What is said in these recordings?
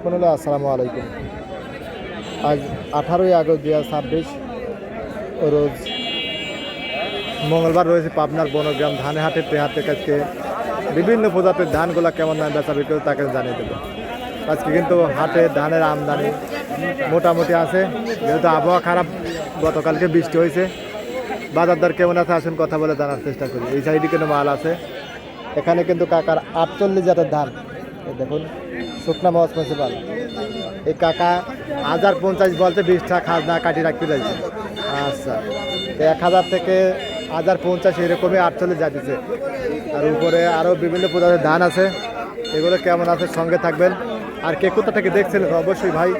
আসসালামু আলাইকুম। আজ 18ই আগস্ট 2026 রোজ মঙ্গলবার রয়েছে পাবনার বনগ্রাম ধানের হাটের হাটের কাছে বিভিন্ন প্রজাতির ধানগুলা কেমন দাম বেচা বিক্রি তাকে জানিয়ে দেবো। আজকে কিন্তু হাটে ধানের আমদানি মোটামুটি আছে, যেহেতু আবহাওয়া খারাপ, গতকালকে বৃষ্টি হয়েছে। বাজার দর কেমন আছে আসুন কথা বলে জানার চেষ্টা করি। এই সাইডে কিন্তু মাল আছে, এখানে কিন্তু কাকার 48 জাতের ধান। এই দেখুন শুকনা মহজ প্রিন্সিপাল, এই কাকা 1050 বলছে, 20 টাকা খাজনা কাটি রাখতে চাইছে। আচ্ছা, 1000 থেকে 1050 এরকমই 48 যাচ্ছে। আর উপরে আরও বিভিন্ন প্রজাতির ধান আছে, এগুলো কেমন আছে সঙ্গে থাকবেন। আর কে কোথা থেকে দেখছেন অবশ্যই ভাই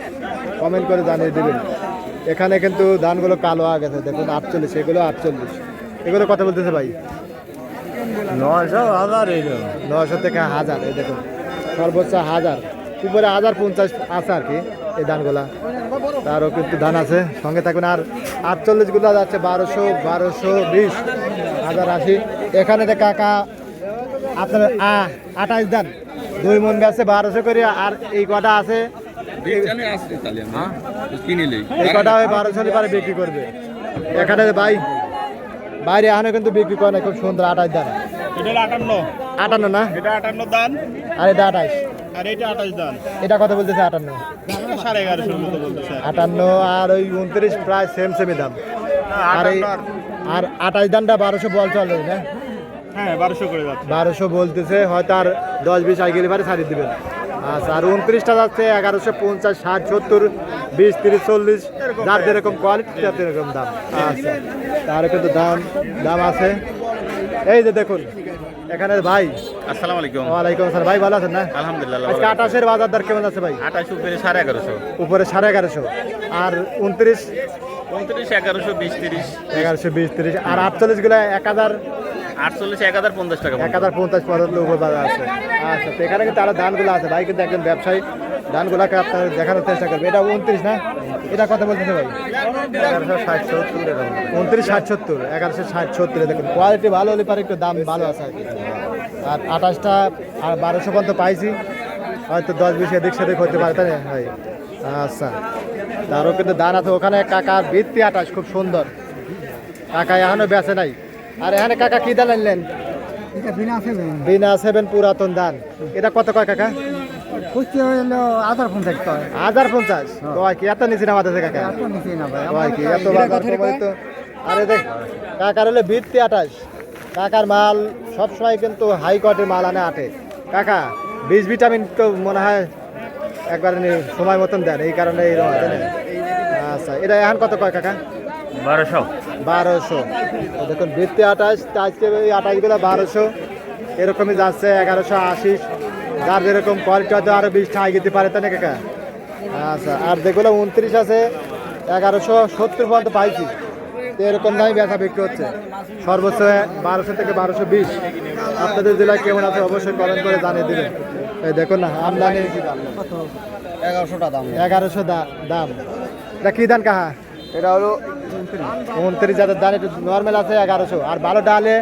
কমেন্ট করে জানিয়ে দেবেন। এখানে কিন্তু ধানগুলো কালো হয়ে গেছে, দেখুন 48, এগুলো 48। এগুলো কথা বলতেছে ভাই 900 1000 900 থেকে 1000। এই দেখুন সর্বোচ্চ 1000, উপরে 1050 আছে আর কি এই ধানগুলা। তারও কিন্তু ধান আছে, সঙ্গে থাকবেন। আর 48গুলো যাচ্ছে 1200, 1220, 1080। এখানে যে কাকা আপনার 28 ধান 2 মন গেছে 1200 করে। আর এই কটা আছে, এই কটা ওই 1200 পারে বিক্রি করবে। এখানে ভাই বাইরে এখানে কিন্তু বিক্রি করে না, খুব সুন্দর 28 ধান। এটা 58 58 না, এটা 58 দান আর এটা 28, আর এটা 28 দান। এটা কথা বলতেছে 58, 1150 মতো বলতেছে। 58 আর ওই 29 প্রায় সেমই দাম। আর এই আর 28 দানটা 1200 বল চলে না? হ্যাঁ 1200 করে যাচ্ছে। 1200 বলতেছে, হয়তো আর 10-20 আগে গেলে পারে ছাড়িয়ে দেবেন। আচ্ছা, আর 29টা যাচ্ছে 1150, 60, 70, 20, 30, 40, যার যেরকম কোয়ালিটি তার যেরকম দাম। আচ্ছা, তার কিন্তু দাম আছে। এই যে দেখুন এখানে ভাই, আসসালামু আলাইকুম। ওয়ালাইকুম আসসালাম। ভাই ভালো আছেন না? আলহামদুলিল্লাহ। আজকে 28-এর বাজার দর কেমন আছে ভাই? 28 উপরে 1150, উপরে 1150, আর 29 29 1100 20 30 1120, 30, আর 48 গুলা 1000, 48 1050 টাকা। 1050 পর্যন্ত উপর বাজার আছে। আচ্ছা, তো এখানে কিন্তু আরো ধানগুলো আছে। ভাই কিন্তু একজন ব্যবসায়ী, ধানগুলাকে আপনার দেখানোর চেষ্টা করবে। এটা 29 না, এটা কথা বলতেছে ভাই 1160 70 এরকম। 29, 60, 70, 1160, 70। দেখুন কোয়ালিটি ভালো হলে পারে একটু দাম ভালো আছে আর কি। আর 28টা আর 1200 পর্যন্ত পাইছি, হয়তো 10-20 এদিক সেদিক হতে পারে, তাই না ভাই? আচ্ছা, তারও কিন্তু ধান আছে। ওখানে কাকার ভিত্তি 28 খুব সুন্দর, কাকা এখনো বেঁচে নাই। আর এখানে কাকা কি ধান আনলেন? বিনা 7 পুরাতন ধান। এটা কত কয় কাকা? 1050। কয় কি এত নিচে নামাতে কাকা? কয় কি এত বাজার কমাই তো? আরে দেখ কাকার হলে ভিত্তি 28। কাকার মাল সবসময় কিন্তু হাই কোয়ালিটির মাল আনে আটে। কাকা বীজ ভিটামিন তো মনে হয় একবার সময় মতন দেন, এই কারণে এইরকম আছে না? আচ্ছা, এটা এখন কত কয় কাকা? 1200। দেখুন ভিত্তি 28, আজকে ওই 28গুলো 1200 এরকমই যাচ্ছে। 1180, যার যেরকম কোয়ালিটি হয়তো আরও 20 টাকা দিতে পারে, তাই না কাকা? আচ্ছা, আর যেগুলো 29 আছে 1170 পর্যন্ত পাইছি, তো এরকম দামই বেচা বিক্রি হচ্ছে। সর্বোচ্চ 1200 থেকে 1220। আপনাদের জেলায় কেমন আছে অবশ্যই কমেন্ট করে জানিয়ে দেবেন। এই দেখুন না আমদানি 1100 দাম। এটা কি ধান কাহা? এটা হলো 29 যাদের দাম একটু নর্মাল আছে 1100, আর ভালো ডালে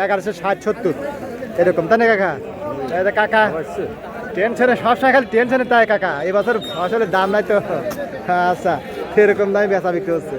1160, 70 এরকম, তাই না কাকা? এটা কাকা টেনশনে, সবসময় খালি টেনশনে, তাই কাকা এবছর ফসলের দাম নাই তো। আচ্ছা, সেরকম দামই বেচা বিক্রি হচ্ছে।